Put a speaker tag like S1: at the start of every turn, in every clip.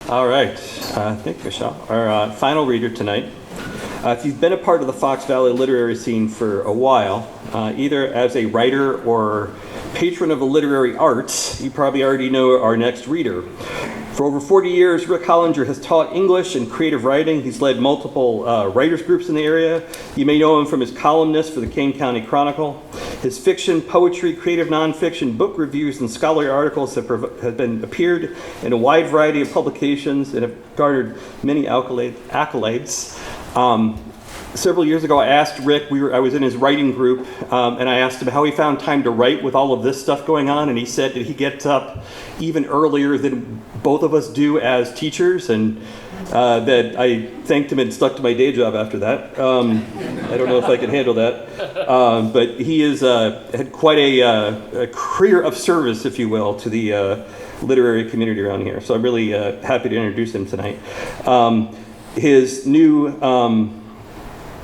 S1: All right, thank you, Michelle. Our final reader tonight. If you've been a part of the Fox Valley literary scene for a while, either as a writer or patron of the literary arts, you probably already know our next reader. For over 40 years, Rick Holinger has taught English and creative writing. He's led multiple writers groups in the area. You may know him from his columnist for the Kane County Chronicle. His fiction, poetry, creative nonfiction, book reviews, and scholarly articles have appeared in a wide variety of publications and have garnered many accolades. Several years ago, I asked Rick, I was in his writing group, and I asked him how he found time to write with all of this stuff going on, and he said that he gets up even earlier than both of us do as teachers, and that I thanked him and stuck to my day job after that. I don't know if I can handle that, but he has had quite a career of service, if you will, to the literary community around here, so I'm really happy to introduce him tonight. His new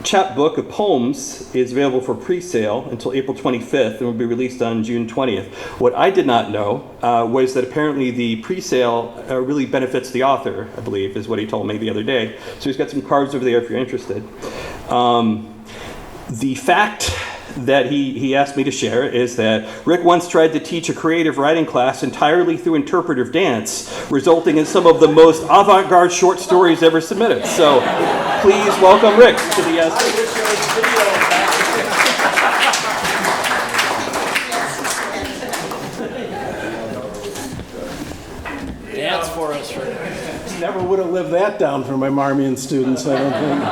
S1: chapbook of poems is available for pre-sale until April 25th and will be released on June 20th. What I did not know was that apparently the pre-sale really benefits the author, I believe, is what he told me the other day. So he's got some cards over there if you're interested. The fact that he asked me to share is that Rick once tried to teach a creative writing class entirely through interpretive dance, resulting in some of the most avant-garde short stories ever submitted. So please welcome Rick to the
S2: Dance for us, Rick.
S3: Never would have lived that down for my Marmion students, I don't think.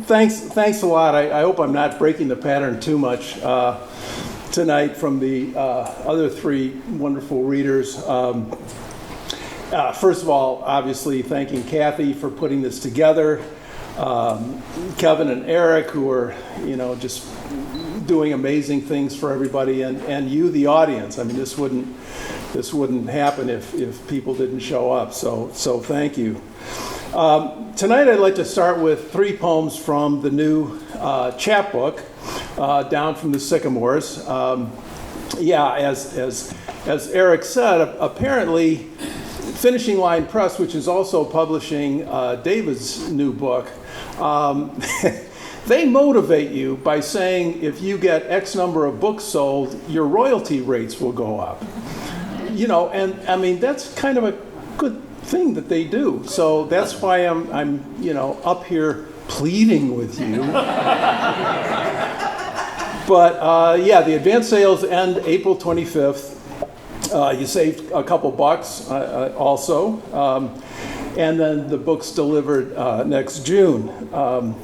S3: Thanks a lot. I hope I'm not breaking the pattern too much tonight from the other three wonderful readers. First of all, obviously thanking Kathy for putting this together. Kevin and Eric, who are, just doing amazing things for everybody, and you, the audience. I mean, this wouldn't happen if people didn't show up. So thank you. Tonight I'd like to start with three poems from the new chapbook, Down from the Sycamores. As Eric said, apparently Finishing Line Press, which is also publishing David's new book, they motivate you by saying if you get X number of books sold, your royalty rates will go up. And I mean, that's kind of a good thing that they do. So that's why I'm up here pleading with you. But the advance sales end April 25th. You saved a couple bucks also. And then the book's delivered next June.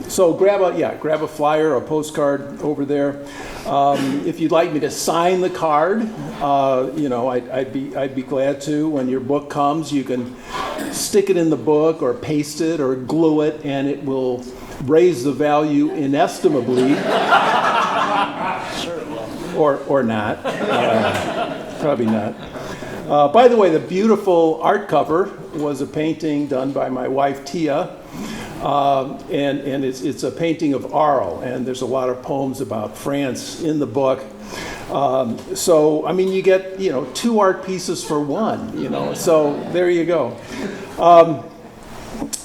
S3: So grab a flyer, a postcard over there. If you'd like me to sign the card, I'd be glad to. When your book comes, you can stick it in the book or paste it or glue it, and it will raise the value inestimably.
S2: Sure it will.
S3: Or not. Probably not. By the way, the beautiful art cover was a painting done by my wife Tia, and it's a painting of Arles, and there's a lot of poems about France in the book. So I mean, you get two art pieces for one, so there you go.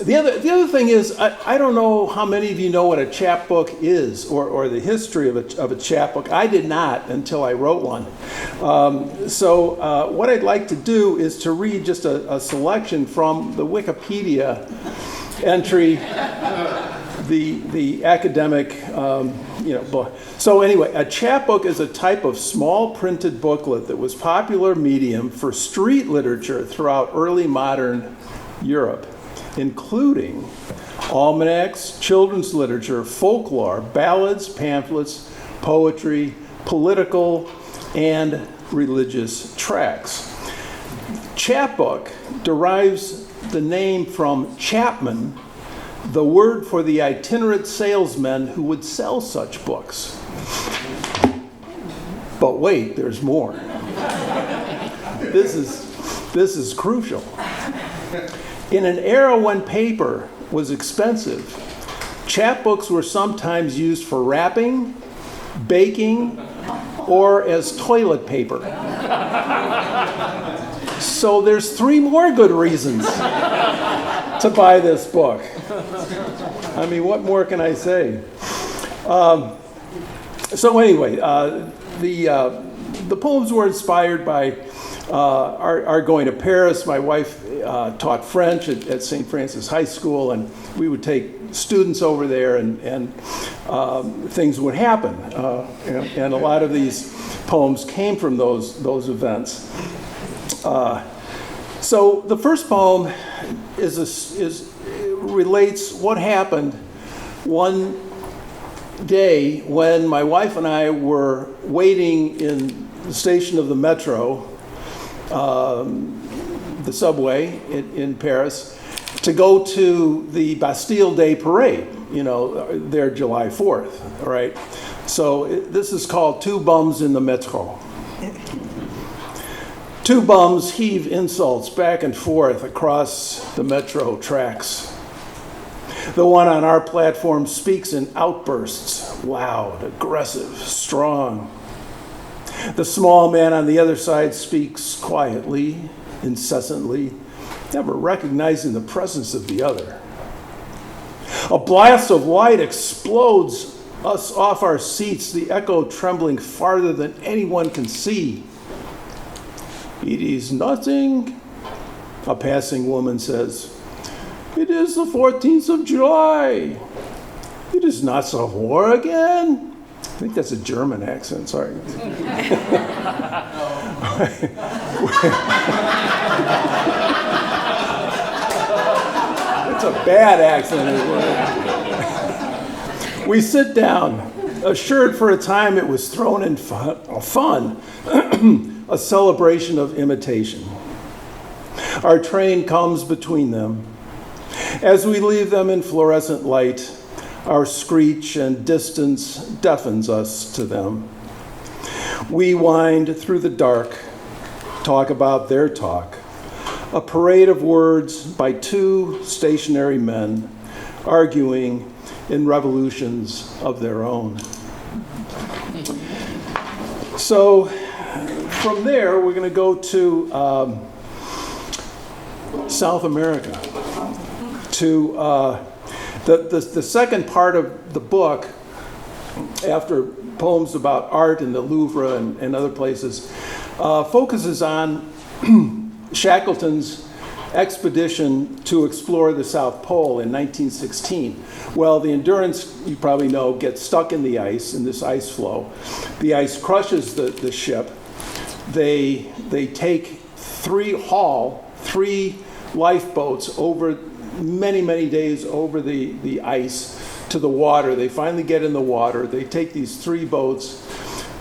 S3: The other thing is, I don't know how many of you know what a chapbook is or the history of a chapbook. I did not until I wrote one. So what I'd like to do is to read just a selection from the Wikipedia entry, the academic book. So anyway, a chapbook is a type of small printed booklet that was popular medium for street literature throughout early modern Europe, including almanacs, children's literature, folklore, ballads, pamphlets, poetry, political, and religious tracts. Chapbook derives the name from chapman, the word for the itinerant salesman who would sell such books. But wait, there's more. This is crucial. In an era when paper was expensive, chapbooks were sometimes used for wrapping, baking, or as toilet paper. So there's 3 more good reasons to buy this book. I mean, what more can I say? So anyway, the poems were inspired by our going to Paris. My wife taught French at St. Francis High School, and we would take students over there, and things would happen. And a lot of these poems came from those events. So the first poem relates what happened one day when my wife and I were waiting in the station of the metro, the subway in Paris, to go to the Bastille Day parade, their July 4th, all right? So this is called Two Bums in the Metro. Two bums heave insults back and forth across the metro tracks. The one on our platform speaks in outbursts, loud, aggressive, strong. The small man on the other side speaks quietly, incessantly, never recognizing the presence of the other. A blast of light explodes us off our seats, the echo trembling farther than anyone can see. "It is nothing," a passing woman says. "It is the 14th of July. It is not so war again." I think that's a German accent, sorry. It's a bad accent. We sit down, assured for a time it was thrown in fun, a celebration of imitation. Our train comes between them. As we leave them in fluorescent light, our screech and distance deafens us to them. We wind through the dark, talk about their talk, a parade of words by 2 stationary men arguing in revolutions of their own. So from there, we're going to go to South America, to the second part of the book, after poems about art in the Louvre and other places, focuses on Shackleton's expedition to explore the South Pole in 1916. Well, the Endurance, you probably know, gets stuck in the ice, in this ice floe. The ice crushes the ship. They take 3 lifeboats over many days over the ice to the water. They finally get in the water. They take these 3 boats,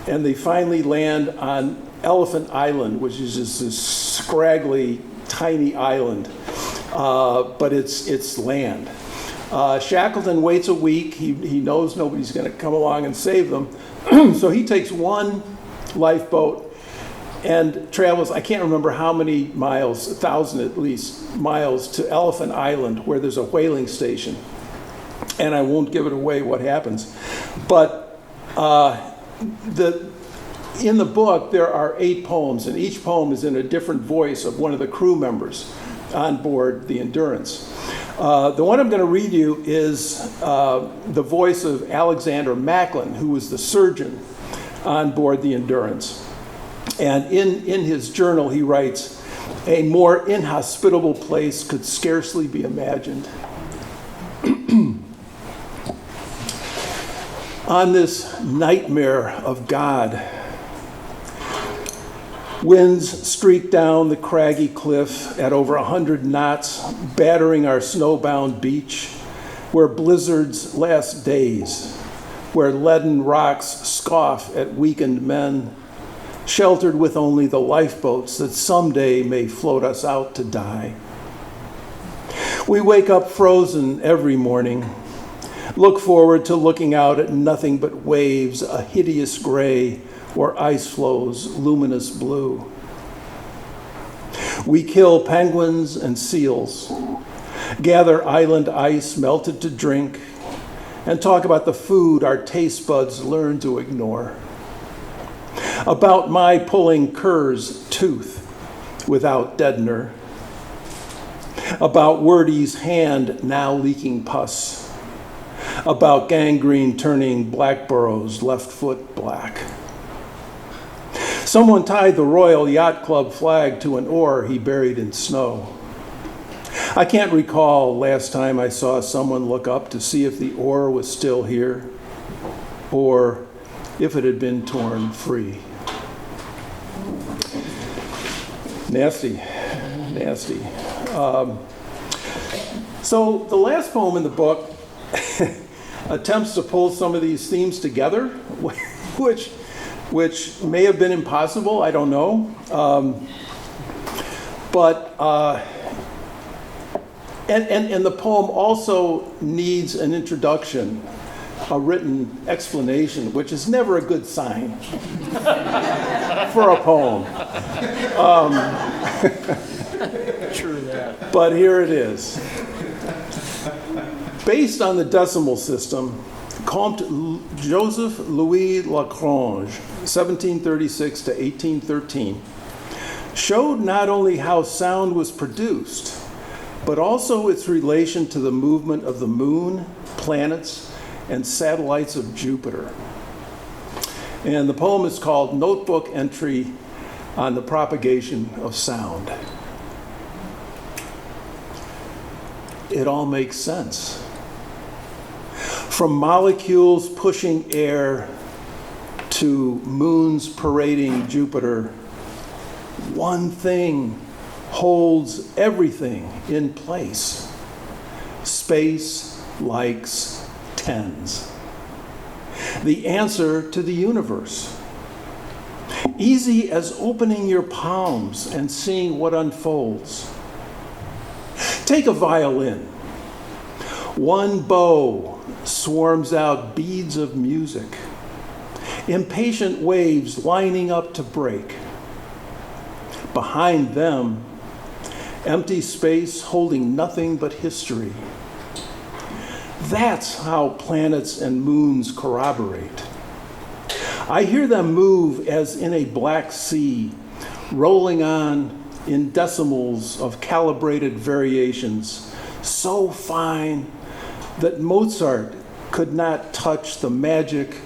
S3: and they finally land on Elephant Island, which is just this scraggly, tiny island, but it's land. Shackleton waits a week. He knows nobody's going to come along and save them, so he takes 1 lifeboat and travels, I can't remember how many miles, 1,000 at least, miles to Elephant Island, where there's a whaling station. And I won't give it away what happens. But in the book, there are 8 poems, and each poem is in a different voice of one of the crew members on board the Endurance. The one I'm going to read you is the voice of Alexander Macklin, who was the surgeon on board the Endurance. And in his journal, he writes, "A more inhospitable place could scarcely be imagined. On this nightmare of God, winds streak down the craggy cliff at over 100 knots, battering our snowbound beach, where blizzards last days, where leaden rocks scoff at weakened men, sheltered with only the lifeboats that someday may float us out to die. We wake up frozen every morning, look forward to looking out at nothing but waves, a hideous gray, or ice floes, luminous blue. We kill penguins and seals, gather island ice melted to drink, and talk about the food our taste buds learn to ignore. About my pulling cur's tooth, without deadener, about Wordy's hand now leaking pus, about gangrene turning Blackborough's left foot black. Someone tied the Royal Yacht Club flag to an oar he buried in snow. I can't recall last time I saw someone look up to see if the oar was still here or if it had been torn free. Nasty, nasty. So the last poem in the book attempts to pull some of these themes together, which may have been impossible, I don't know. And the poem also needs an introduction, a written explanation, which is never a good sign for a poem.
S2: True that.
S3: But here it is. Based on the decimal system, Comte Joseph Louis Lagrange, 1736 to 1813, showed not only how sound was produced, but also its relation to the movement of the moon, planets, and satellites of Jupiter. And the poem is called Notebook Entry on the Propagation of Sound. It all makes sense. From molecules pushing air to moons parading Jupiter, one thing holds everything in place. Space likes tens. The answer to the universe. Easy as opening your palms and seeing what unfolds. Take a violin. One bow swarms out beads of music. Impatient waves lining up to break. Behind them, empty space holding nothing but history. That's how planets and moons corroborate. I hear them move as in a black sea, rolling on in decimals of calibrated variations, so fine that Mozart could not touch the magic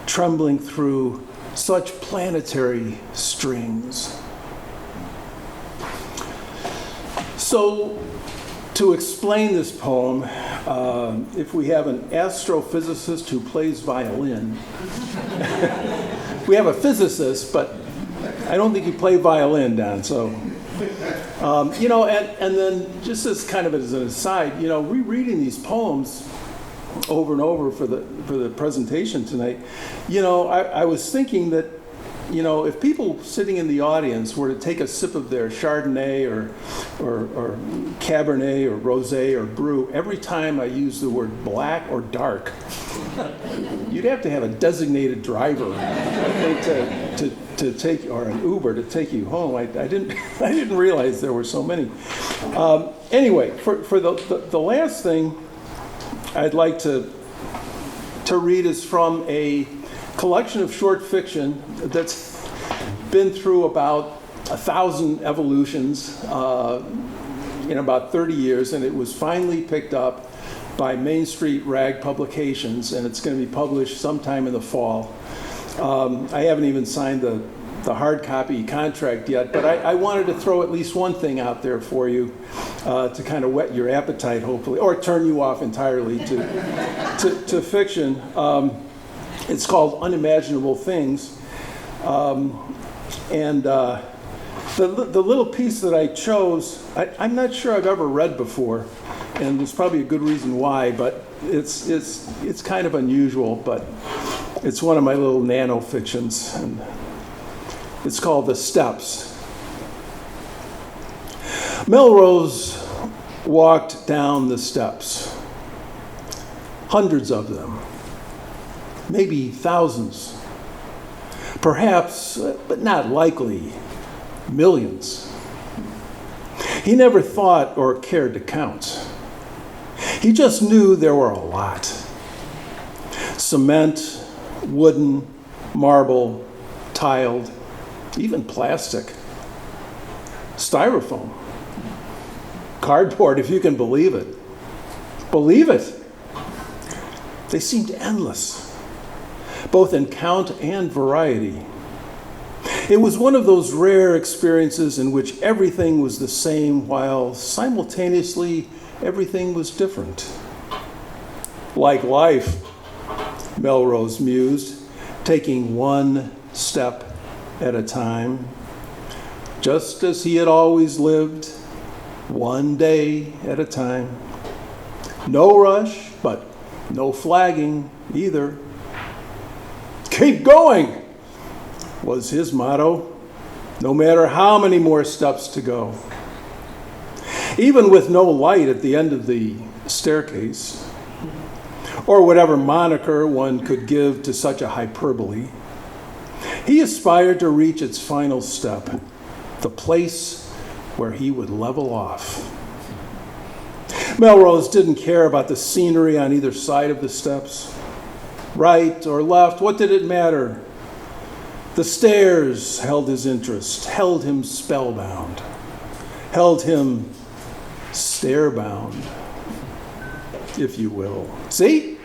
S3: trembling through such planetary strings. So, to explain this poem, if we have an astrophysicist who plays violin, we have a physicist, but I don't think you play violin, Don, so. And then just as kind of as an aside, rereading these poems over and over for the presentation tonight, I was thinking that, if people sitting in the audience were to take a sip of their Chardonnay or Cabernet or Rosé or Brut every time I use the word black or dark, you'd have to have a designated driver, I think, to take, or an Uber to take you home. I didn't realize there were so many. Anyway, for the last thing I'd like to read is from a collection of short fiction that's been through about 1,000 evolutions in about 30 years, and it was finally picked up by Main Street Rag Publications, and it's going to be published sometime in the fall. I haven't even signed the hard copy contract yet, but I wanted to throw at least one thing out there for you to kind of whet your appetite, hopefully, or turn you off entirely to fiction. It's called Unimaginable Things. And the little piece that I chose, I'm not sure I've ever read before, and there's probably a good reason why, but it's kind of unusual, but it's one of my little nano fictions, and it's called The Steps. Melrose walked down the steps, hundreds of them, maybe thousands, perhaps, but not likely, millions. He never thought or cared to count. He just knew there were a lot. Cement, wooden, marble, tiled, even plastic. styrofoam, cardboard, if you can believe it. Believe it. They seemed endless, both in count and variety. It was one of those rare experiences in which everything was the same while simultaneously everything was different. Like life, Melrose mused, taking one step at a time, just as he had always lived, one day at a time. No rush, but no flagging either. Keep going, was his motto, no matter how many more steps to go. Even with no light at the end of the staircase, or whatever moniker one could give to such a hyperbole, he aspired to reach its final step, the place where he would level off. Melrose didn't care about the scenery on either side of the steps. Right or left, what did it matter? The stairs held his interest, held him spellbound, held him starebound, if you will. See?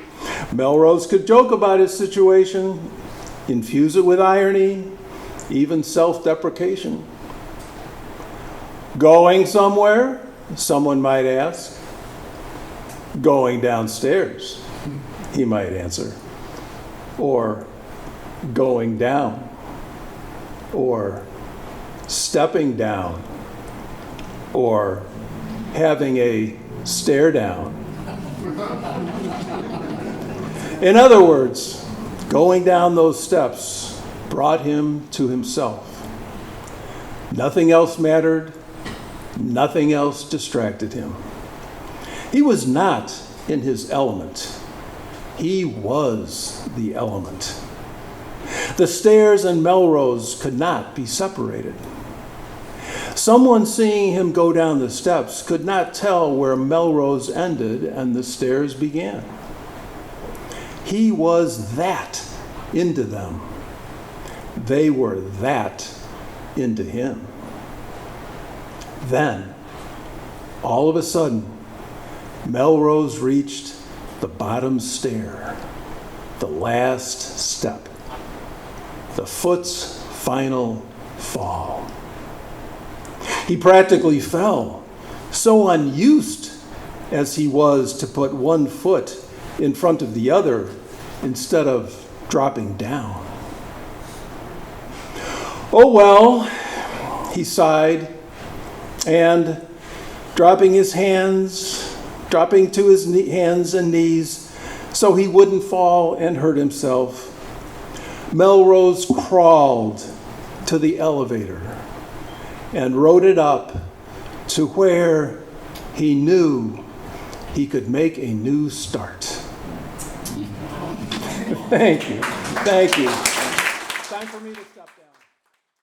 S3: Melrose could joke about his situation, infuse it with irony, even self-deprecation. Going somewhere? Someone might ask. Going downstairs, he might answer. Or going down. Or stepping down. Or having a stare down. In other words, going down those steps brought him to himself. Nothing else mattered. Nothing else distracted him. He was not in his element. He was the element. The stairs and Melrose could not be separated. Someone seeing him go down the steps could not tell where Melrose ended and the stairs began. He was that into them. They were that into him. Then, all of a sudden, Melrose reached the bottom stair, the last step, the foot's final fall. He practically fell, so unused as he was to put one foot in front of the other instead of dropping down. Oh well, he sighed, and dropping to his hands and knees so he wouldn't fall and hurt himself, Melrose crawled to the elevator and rode it up to where he knew he could make a new start. Thank you. Thank you. Time for me to stop.